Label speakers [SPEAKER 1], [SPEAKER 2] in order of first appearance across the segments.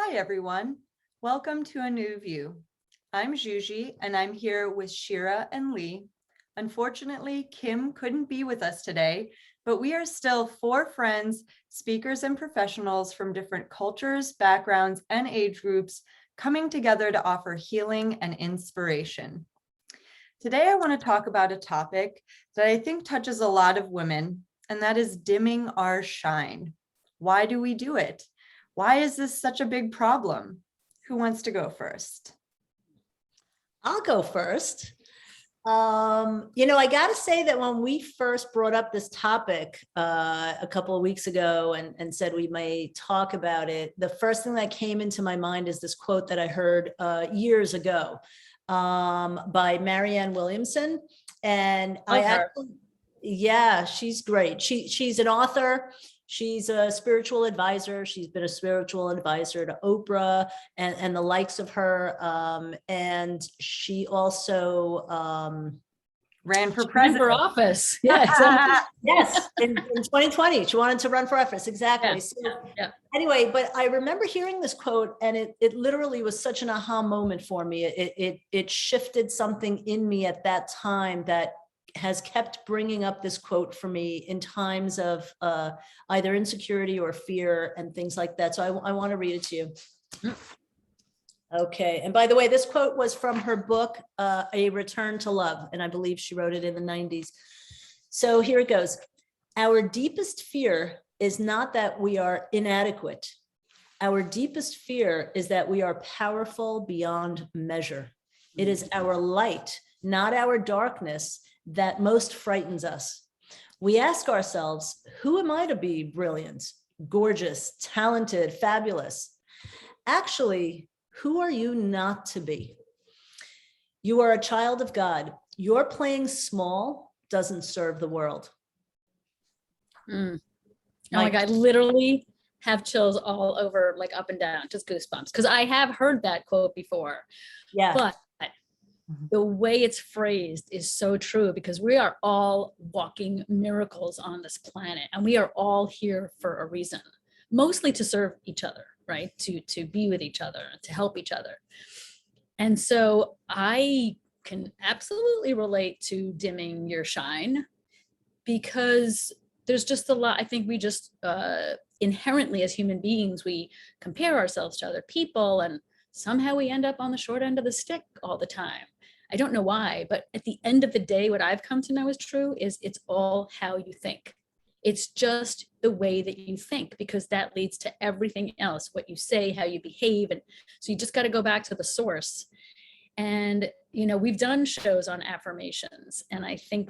[SPEAKER 1] Hi, everyone. Welcome to A New View. I'm Juji, and I'm here with Shira and Lee. Unfortunately, Kim couldn't be with us today, but we are still four friends, speakers, and professionals from different cultures, backgrounds, and age groups coming together to offer healing and inspiration. Today, I want to talk about a topic that I think touches a lot of women, and that is dimming our shine. Why do we do it? Why is this such a big problem? Who wants to go first?
[SPEAKER 2] I'll go first. I got to say that when we first brought up this topic a couple of weeks ago and said we may talk about it, the first thing that came into my mind is this quote that I heard years ago by Marianne Williamson. And she's great. She's an author. She's a spiritual advisor. She's been a spiritual advisor to Oprah and the likes of her. And she also
[SPEAKER 1] ran for president.
[SPEAKER 3] For office.
[SPEAKER 2] Yeah, yes, in 2020, she wanted to run for office. Exactly.
[SPEAKER 3] Yeah.
[SPEAKER 2] So anyway, but I remember hearing this quote and it literally was such an aha moment for me. It shifted something in me at that time that has kept bringing up this quote for me in times of either insecurity or fear and things like that. So I want to read it to you. Okay. And by the way, this quote was from her book, A Return to Love. And I believe she wrote it in the 90s. So here it goes. Our deepest fear is not that we are inadequate. Our deepest fear is that we are powerful beyond measure. It is our light, not our darkness, that most frightens us. We ask ourselves, who am I to be brilliant, gorgeous, talented, fabulous? Actually, who are you not to be? You are a child of God. Your playing small doesn't serve the world.
[SPEAKER 3] Oh my God, I literally have chills all over, like up and down, just goosebumps. Because I have heard that quote before.
[SPEAKER 2] Yeah.
[SPEAKER 3] But the way it's phrased is so true, because we are all walking miracles on this planet, and we are all here for a reason, mostly to serve each other, right? To be with each other, to help each other. And so I can absolutely relate to dimming your shine, because there's just a lot. I think we just inherently as human beings, we compare ourselves to other people, and somehow we end up on the short end of the stick all the time. I don't know why, but at the end of the day, what I've come to know is true is it's all how you think. It's just the way that you think, because that leads to everything else, what you say, how you behave. And so you just got to go back to the source. And, we've done shows on affirmations, and I think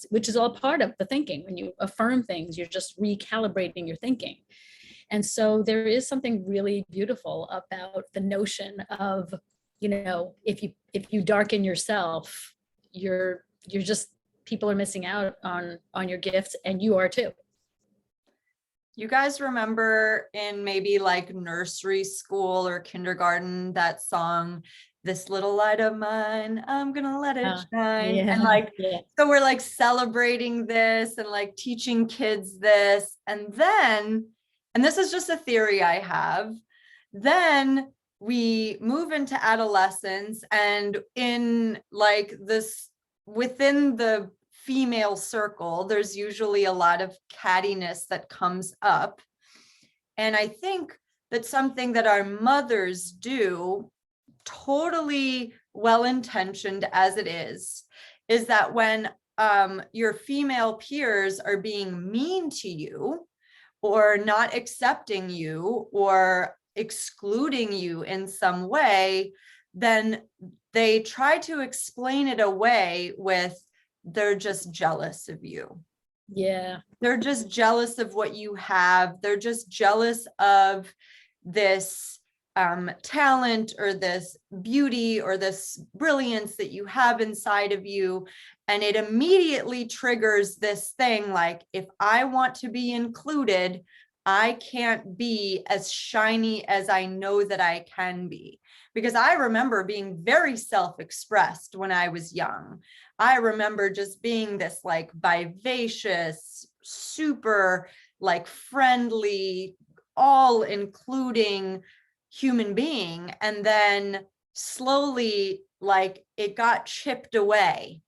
[SPEAKER 3] which is all part of the thinking. When you affirm things, you're just recalibrating your thinking. And so there is something really beautiful about the notion of, if you darken yourself, you're just, people are missing out on your gifts, and you are too.
[SPEAKER 1] You guys remember in maybe like nursery school or kindergarten, that song, "This Little Light of Mine, I'm gonna let it shine."
[SPEAKER 3] Yeah,
[SPEAKER 1] and so we're like celebrating this and like teaching kids this. And this is just a theory I have, then we move into adolescence, and in like this, within the female circle, there's usually a lot of cattiness that comes up. And I think that something that our mothers do, totally well-intentioned as it is that when your female peers are being mean to you or not accepting you or excluding you in some way, then they try to explain it away with, they're just jealous of you.
[SPEAKER 3] Yeah.
[SPEAKER 1] They're just jealous of what you have. They're just jealous of this talent or this beauty or this brilliance that you have inside of you. And it immediately triggers this thing like, if I want to be included, I can't be as shiny as I know that I can be. Because I remember being very self-expressed when I was young. I remember just being this like vivacious, super like friendly, all including human being. And then slowly, like, it got chipped away.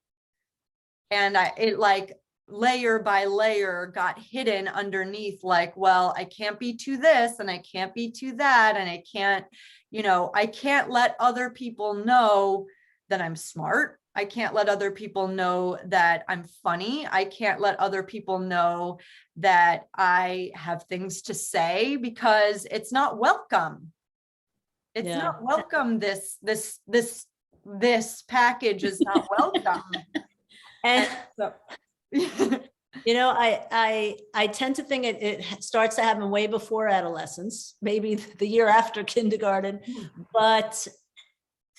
[SPEAKER 1] And it like layer by layer got hidden underneath, like, well, I can't be to this and I can't be to that. And I can't, I can't let other people know that I'm smart. I can't let other people know that I'm funny. I can't let other people know that I have things to say, because it's not welcome. It's
[SPEAKER 2] Yeah.
[SPEAKER 1] not welcome. This package is not welcome.
[SPEAKER 2] And
[SPEAKER 1] So,
[SPEAKER 2] I tend to think it starts to happen way before adolescence, maybe the year after kindergarten, but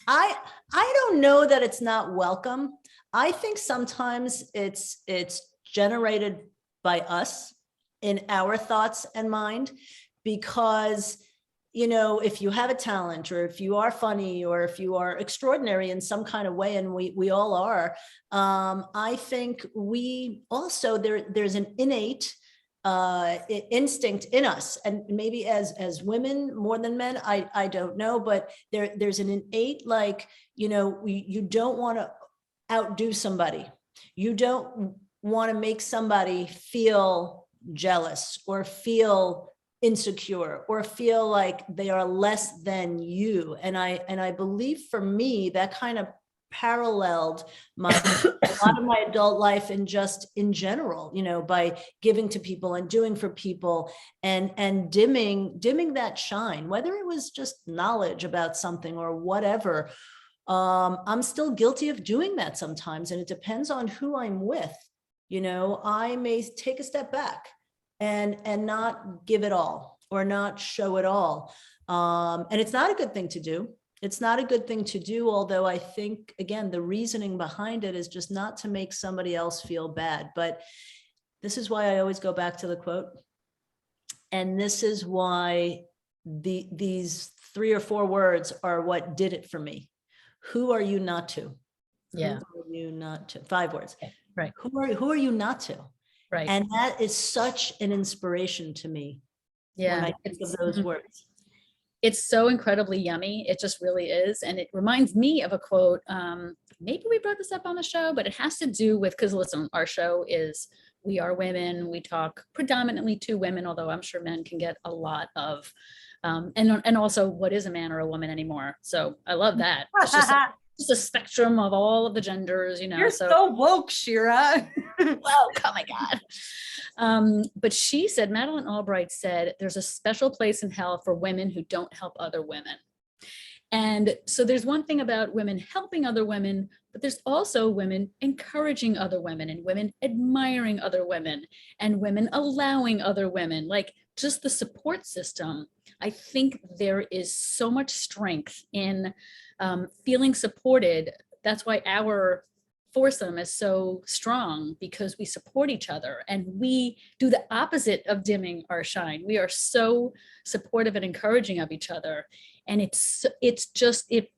[SPEAKER 2] I don't know that it's not welcome. I think sometimes it's generated by us in our thoughts and mind, because if you have a talent, or if you are funny, or if you are extraordinary in some kind of way, and we all are, I think we also, there's an innate instinct in us, and maybe as women more than men, I don't know, but there's an innate, like, you don't want to outdo somebody. You don't want to make somebody feel jealous or feel insecure or feel like they are less than you. And I believe for me, that kind of paralleled a lot of my adult life, and just in general, by giving to people and doing for people, and dimming that shine, whether it was just knowledge about something or whatever. I'm still guilty of doing that sometimes, and it depends on who I'm with. I may take a step back and not give it all, or not show it all. And it's not a good thing to do. It's not a good thing to do, although I think, again, the reasoning behind it is just not to make somebody else feel bad. But this is why I always go back to the quote. And this is why these 3 or 4 words are what did it for me. Who are you not to?
[SPEAKER 3] Yeah.
[SPEAKER 2] Who are you not to? 5 words.
[SPEAKER 3] Right.
[SPEAKER 2] Who are you not to?
[SPEAKER 3] Right.
[SPEAKER 2] And that is such an inspiration to me.
[SPEAKER 3] Yeah.
[SPEAKER 2] When I think of those words.
[SPEAKER 3] It's so incredibly yummy. It just really is. And it reminds me of a quote. Maybe we brought this up on the show, but it has to do with, because listen, our show is We Are Women. We talk predominantly to women, although I'm sure men can get a lot of, and also what is a man or a woman anymore. So I love that. It's just a spectrum of all of the genders,
[SPEAKER 1] You're so woke, Shira.
[SPEAKER 3] Oh my God. But she said, Madeleine Albright said, there's a special place in hell for women who don't help other women. And so there's one thing about women helping other women, but there's also women encouraging other women, and women admiring other women, and women allowing other women, like just the support system. I think there is so much strength in feeling supported. That's why our foursome is so strong, because we support each other and we do the opposite of dimming our shine. We are so supportive and encouraging of each other. And it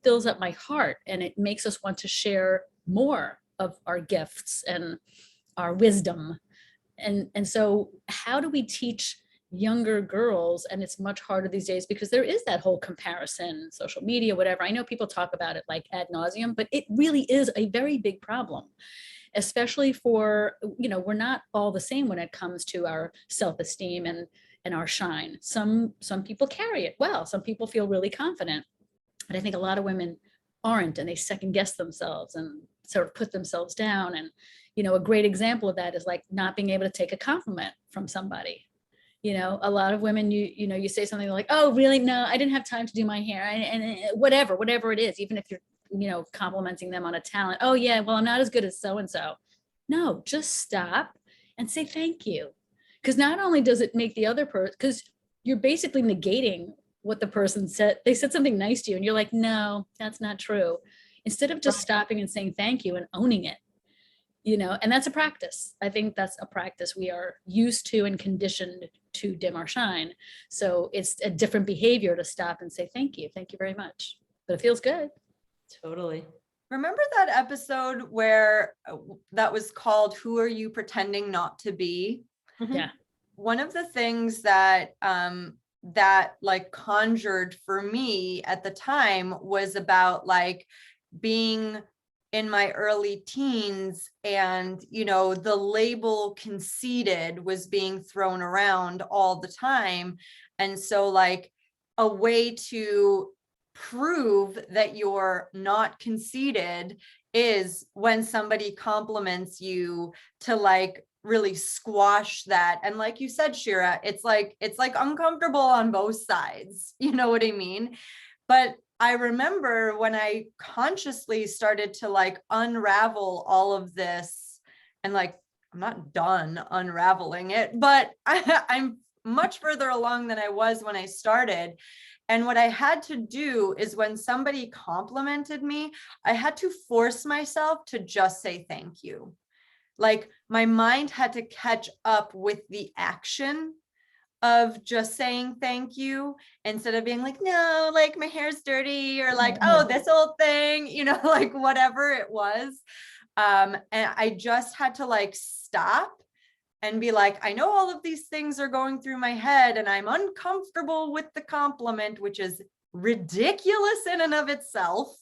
[SPEAKER 3] fills up my heart, and it makes us want to share more of our gifts and our wisdom. And so how do we teach younger girls? And it's much harder these days, because there is that whole comparison, social media, whatever. I know people talk about it like ad nauseum, but it really is a very big problem, especially for, we're not all the same when it comes to our self-esteem and our shine. Some people carry it well. Some people feel really confident, but I think a lot of women aren't, and they second guess themselves and sort of put themselves down. And, a great example of that is like not being able to take a compliment from somebody. A lot of women, you say something like, oh, really? No, I didn't have time to do my hair, and whatever it is, even if you're, complimenting them on a talent. Oh yeah, well, I'm not as good as so-and-so. No, just stop and say thank you. Because not only does it make the other person, because you're basically negating what the person said. They said something nice to you and you're like, no, that's not true. Instead of just stopping and saying thank you and owning it, and that's a practice. I think that's a practice we are used to and conditioned to dim our shine. So it's a different behavior to stop and say thank you very much. But it feels good.
[SPEAKER 2] Totally.
[SPEAKER 1] Remember that episode where that was called Who Are You Pretending Not to Be?
[SPEAKER 3] Yeah.
[SPEAKER 1] One of the things that that like conjured for me at the time was about like being in my early teens, and the label conceited was being thrown around all the time. And so like a way to prove that you're not conceited is when somebody compliments you, to like really squash that. And like you said, Shira, it's like uncomfortable on both sides, you know what I mean? But I remember when I consciously started to like unravel all of this, and like I'm not done unraveling it, but I'm much further along than I was when I started. And what I had to do is when somebody complimented me, I had to force myself to just say thank you. Like my mind had to catch up with the action of just saying thank you, instead of being like, no, like my hair's dirty, or like, oh, this old thing, like whatever it was. And I just had to like stop and be like, I know all of these things are going through my head and I'm uncomfortable with the compliment, which is ridiculous in and of itself.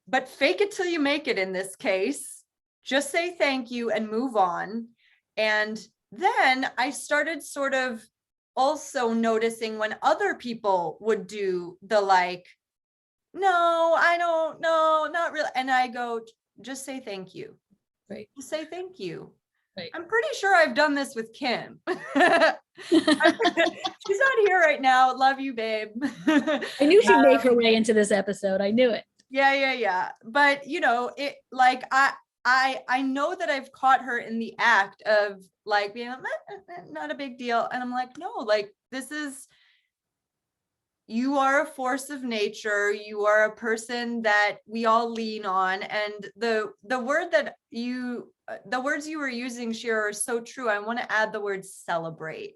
[SPEAKER 1] But fake it till you make it in this case. Just say thank you and move on. And then I started sort of also noticing when other people would do the like, no, I don't know, not really. And I go, just say thank you.
[SPEAKER 3] Right.
[SPEAKER 1] Just say thank you.
[SPEAKER 3] Right.
[SPEAKER 1] I'm pretty sure I've done this with Kim. She's not here right now. Love you, babe.
[SPEAKER 3] I knew she'd make her way into this episode. I knew it.
[SPEAKER 1] Yeah. But it like I know that I've caught her in the act of like being like, not a big deal. And I'm like, no, like you are a force of nature. You are a person that we all lean on. And the words you were using, Shira, are so true. I want to add the word celebrate,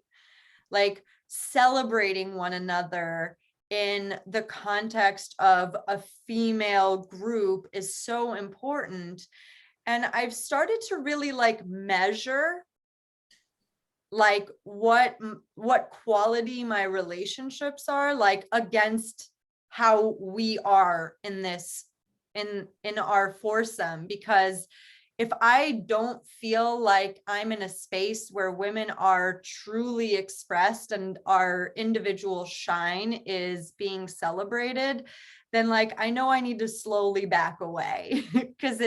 [SPEAKER 1] like celebrating one another in the context of a female group is so important. And I've started to really like measure like what quality my relationships are like against how we are in this in our foursome. Because if I don't feel like I'm in a space where women are truly expressed and our individual shine is being celebrated, then like I know I need to slowly back away because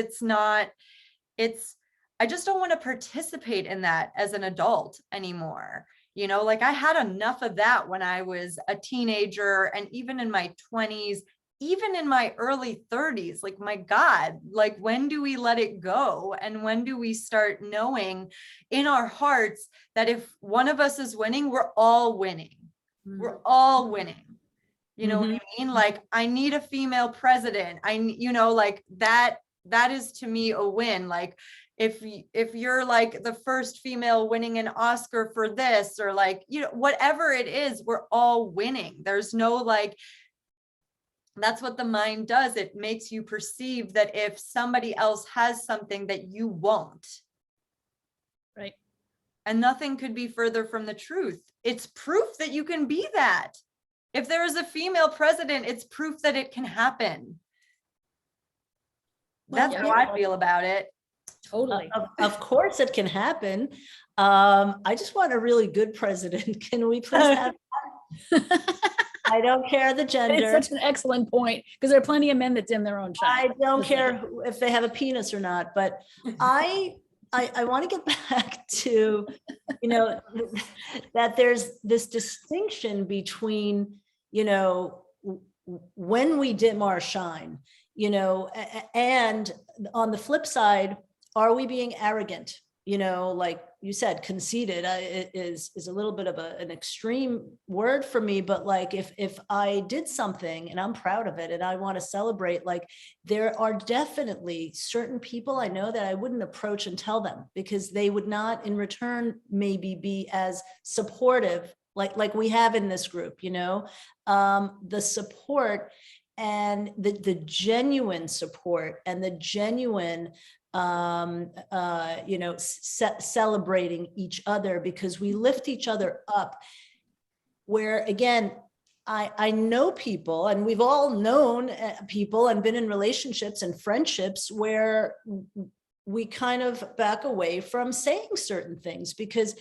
[SPEAKER 1] I just don't want to participate in that as an adult anymore. Like I had enough of that when I was a teenager, and even in my 20s, even in my early 30s. Like, my God, like when do we let it go? And when do we start knowing in our hearts that if one of us is winning, we're all winning. We're all winning. You know what I mean? Like, I need a female president. Like that is to me a win. Like, if you're like the first female winning an Oscar for this, or like, whatever it is, we're all winning. There's no like, that's what the mind does. It makes you perceive that if somebody else has something that you won't.
[SPEAKER 3] Right.
[SPEAKER 1] And nothing could be further from the truth. It's proof that you can be that. If there is a female president, it's proof that it can happen. That's how I feel about it.
[SPEAKER 3] Totally.
[SPEAKER 2] Of course it can happen. I just want a really good president. Can we please have I don't care the gender.
[SPEAKER 3] It's such an excellent point, because there are plenty of men that dim their own shine.
[SPEAKER 2] I don't care if they have a penis or not, but I want to get back to, that there's this distinction between, when we dim our shine, and on the flip side, are we being arrogant? Like you said, conceited is a little bit of an extreme word for me, but like if I did something and I'm proud of it and I want to celebrate, like there are definitely certain people I know that I wouldn't approach and tell them, because they would not in return maybe be as supportive like we have in this group, the support and the genuine support and the genuine celebrating each other, because we lift each other up. where again, I know people, and we've all known people and been in relationships and friendships where we kind of back away from saying certain things because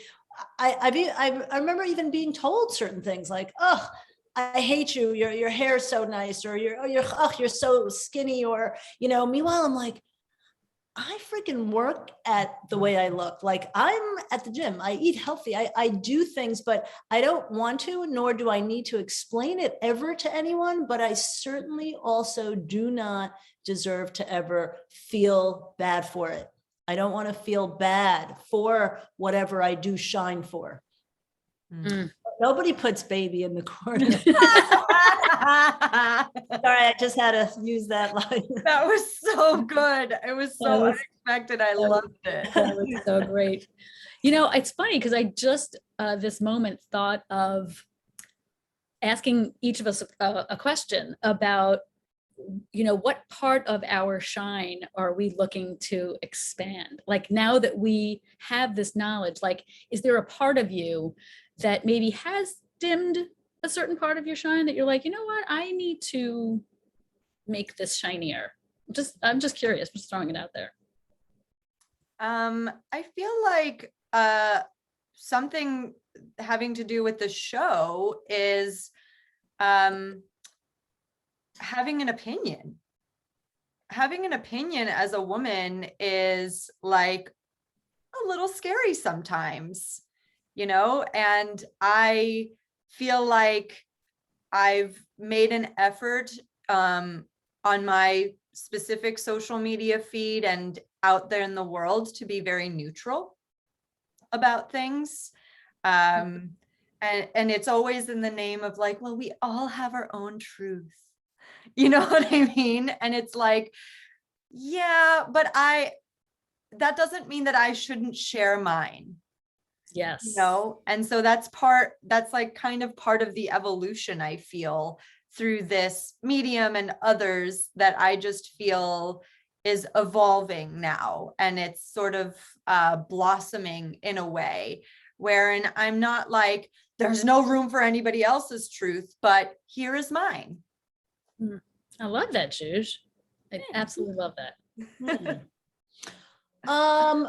[SPEAKER 2] I remember even being told certain things like, oh, I hate you. Your hair is so nice, or you're so skinny, or, you know, meanwhile, I'm like, I freaking work at the way I look. Like, I'm at the gym, I eat healthy, I do things, but I don't want to, nor do I need to explain it ever to anyone. But I certainly also do not deserve to ever feel bad for it. I don't want to feel bad for whatever I do shine for.
[SPEAKER 3] Mm.
[SPEAKER 2] Nobody puts baby in the corner. Sorry, I just had to use that line.
[SPEAKER 1] That was so good. It was so unexpected. I loved it.
[SPEAKER 3] That was so great. You know, it's funny because I just this moment thought of asking each of us a question about, you know, what part of our shine are we looking to expand? Like, now that we have this knowledge, like, is there a part of you that maybe has dimmed a certain part of your shine that you're like, you know what, I need to make this shinier? I'm just curious, I'm just throwing it out there.
[SPEAKER 1] I feel like something having to do with the show is having an opinion. Having an opinion as a woman is like a little scary sometimes, you know, and I feel like I've made an effort on my specific social media feed and out there in the world to be very neutral about things. And it's always in the name of like, well, we all have our own truth. You know what I mean? And it's like, yeah, but that doesn't mean that I shouldn't share mine.
[SPEAKER 3] Yes.
[SPEAKER 1] You know, and so that's like kind of part of the evolution I feel through this medium and others that I just feel is evolving now. And it's sort of blossoming in a way wherein I'm not like, there's no room for anybody else's truth, but here is mine.
[SPEAKER 3] I love that, Juge. I absolutely love that.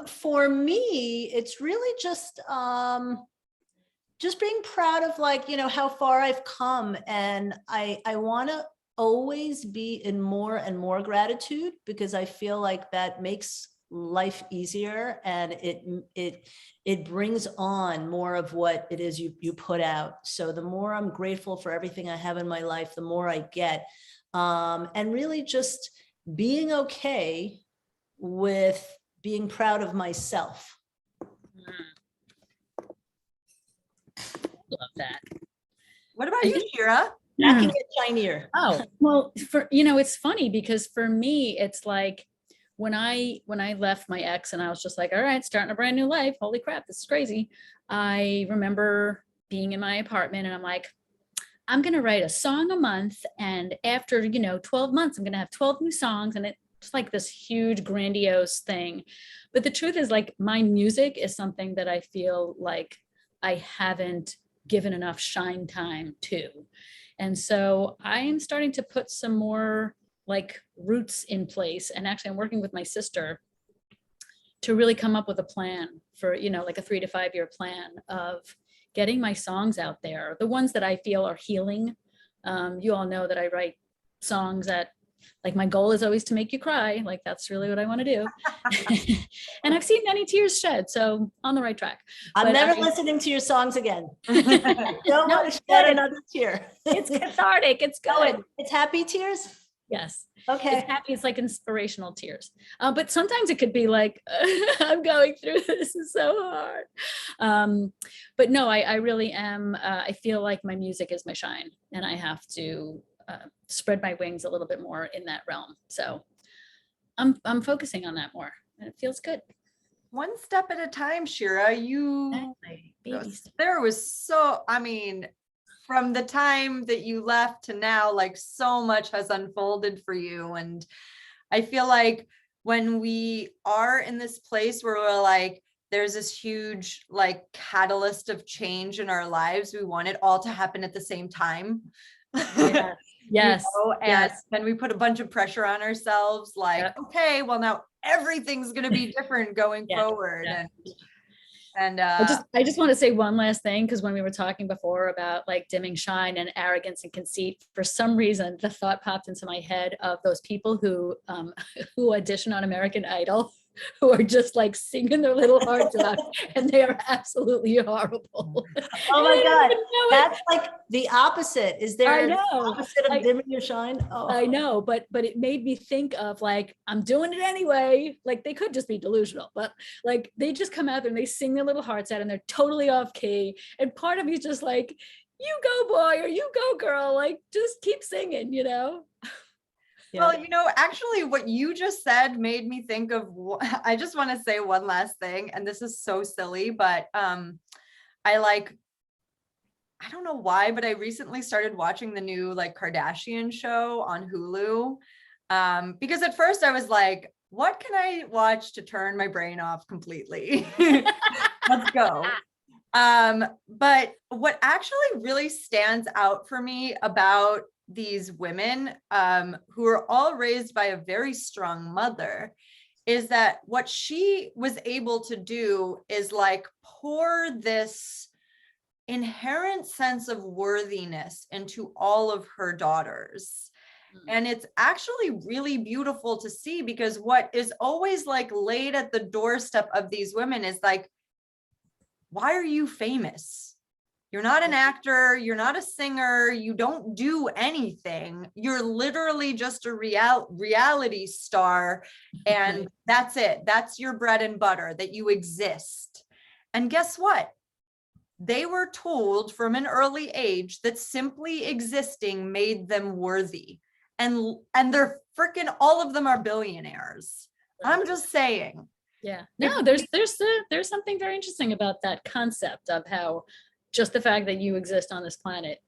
[SPEAKER 2] For me, it's really just being proud of, like, you know, how far I've come. And I want to always be in more and more gratitude, because I feel like that makes life easier, and it brings on more of what it is you put out. So the more I'm grateful for everything I have in my life, the more I get. And really just being okay with being proud of myself.
[SPEAKER 3] Love that.
[SPEAKER 1] What about you, Shira?
[SPEAKER 2] Making it shinier.
[SPEAKER 3] Oh, well, it's funny because for me, it's like when I left my ex and I was just like, all right, starting a brand new life. Holy crap, this is crazy. I remember being in my apartment and I'm like, I'm going to write a song a month. And after, 12 months, I'm going to have 12 new songs. And it's like this huge, grandiose thing. But the truth is, like, my music is something that I feel like I haven't given enough shine time to. And so I'm starting to put some more like roots in place. And actually I'm working with my sister to really come up with a plan for, like a 3 to 5 year plan of getting my songs out there, the ones that I feel are healing. You all know that I write songs that, like, my goal is always to make you cry. Like, that's really what I want to do. And I've seen many tears shed, so on the right track.
[SPEAKER 2] I'm never listening to your songs again. Don't want to shed another tear.
[SPEAKER 3] It's cathartic. It's good.
[SPEAKER 2] It's happy tears?
[SPEAKER 3] Yes.
[SPEAKER 2] Okay.
[SPEAKER 3] It's happy. It's like inspirational tears. But sometimes it could be like, I'm going through this. Is so hard. But no, I really am. I feel like my music is my shine, and I have to spread my wings a little bit more in that realm. So I'm focusing on that more, and it feels good.
[SPEAKER 1] One step at a time, Shira. There was from the time that you left to now, like, so much has unfolded for you. And I feel like when we are in this place where we're like, there's this huge like catalyst of change in our lives. We want it all to happen at the same time.
[SPEAKER 3] Yes. Yes.
[SPEAKER 1] And
[SPEAKER 3] Yes.
[SPEAKER 1] then we put a bunch of pressure on ourselves, like,
[SPEAKER 3] Yep.
[SPEAKER 1] okay, well now everything's going to be different going
[SPEAKER 3] Yeah,
[SPEAKER 1] forward.
[SPEAKER 3] yeah.
[SPEAKER 1] And
[SPEAKER 3] I just want to say one last thing, because when we were talking before about like dimming shine and arrogance and conceit, for some reason the thought popped into my head of those people who who audition on American Idol, who are just like singing their little hearts out, and they are absolutely horrible.
[SPEAKER 2] Oh my God,
[SPEAKER 3] know
[SPEAKER 2] that's like the opposite. Is there
[SPEAKER 3] I
[SPEAKER 2] an
[SPEAKER 3] know.
[SPEAKER 2] opposite of dimming your shine? Oh,
[SPEAKER 3] I know, but it made me think of like, I'm doing it anyway. Like they could just be delusional, but like they just come out there and they sing their little hearts out and they're totally off key. And part of me is just like, you go boy, or you go girl, like just keep singing, you know?
[SPEAKER 2] yeah.
[SPEAKER 1] well, you know, actually what you just said made me think of, I just want to say one last thing, and this is so silly, but I don't know why, but I recently started watching the new like Kardashian show on Hulu. Because at first I was like, what can I watch to turn my brain off completely? Let's go. But what actually really stands out for me about these women, who are all raised by a very strong mother, is that what she was able to do is like pour this inherent sense of worthiness into all of her daughters. And it's actually really beautiful to see, because what is always like laid at the doorstep of these women is like, why are you famous? You're not an actor, you're not a singer, you don't do anything. You're literally just a reality star, and that's it. That's your bread and butter, that you exist. And guess what? They were told from an early age that simply existing made them worthy. And they're freaking, all of them are billionaires. I'm just saying.
[SPEAKER 3] Yeah. No, there's something very interesting about that concept of how just the fact that you exist on this planet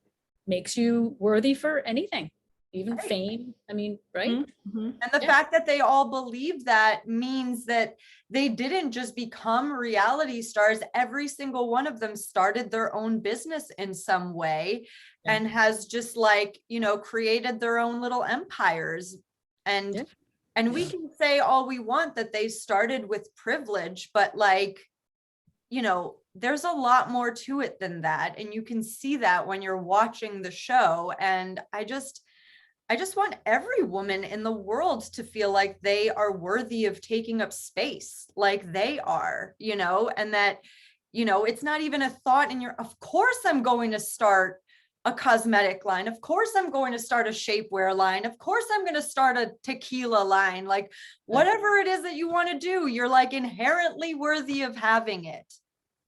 [SPEAKER 3] makes you worthy for anything, even
[SPEAKER 1] Right.
[SPEAKER 3] fame. I mean, right?
[SPEAKER 2] Mhm.
[SPEAKER 1] And the fact that they all believe that means that they didn't just become reality stars. Every single one of them started their own business in some way,
[SPEAKER 3] Yeah.
[SPEAKER 1] and has just like, you know, created their own little empires. And
[SPEAKER 3] Yeah.
[SPEAKER 1] and we can say all we want that they started with privilege, but like, you know, there's a lot more to it than that. And you can see that when you're watching the show. And I just want every woman in the world to feel like they are worthy of taking up space like they are, you know, and that, you know, it's not even a thought in your, of course I'm going to start a cosmetic line. Of course I'm going to start a shapewear line. Of course I'm going to start a tequila line. Like whatever it is that you want to do, you're like inherently worthy of having it.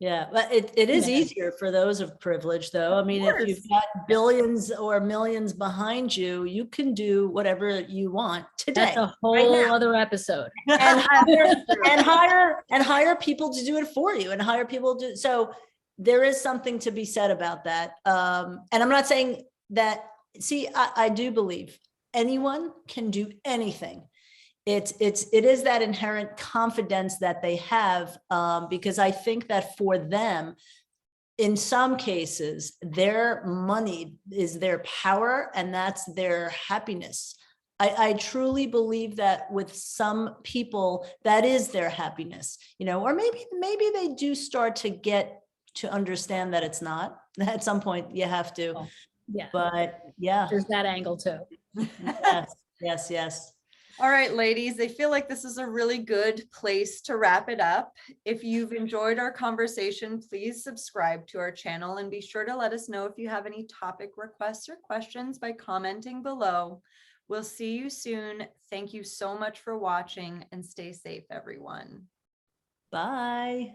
[SPEAKER 2] Yeah, but it is
[SPEAKER 3] Yeah.
[SPEAKER 2] easier for those of privilege, though. I mean, if you've got billions or millions behind you, you can do whatever you want today.
[SPEAKER 3] That's a whole other episode.
[SPEAKER 2] And hire people to do it for you, and hire people to. So there is something to be said about that. And I'm not saying that. See, I do believe anyone can do anything. It is that inherent confidence that they have, because I think that for them, in some cases, their money is their power, and that's their happiness. I truly believe that with some people, that is their happiness, you know, or maybe they do start to get to understand that it's not. At some point, you have to.
[SPEAKER 3] Oh, yeah.
[SPEAKER 2] But yeah,
[SPEAKER 3] There's that angle too.
[SPEAKER 2] yes.
[SPEAKER 1] All right, ladies, I feel like this is a really good place to wrap it up. If you've enjoyed our conversation, please subscribe to our channel and be sure to let us know if you have any topic requests or questions by commenting below. We'll see you soon. Thank you so much for watching, and stay safe, everyone.
[SPEAKER 2] Bye.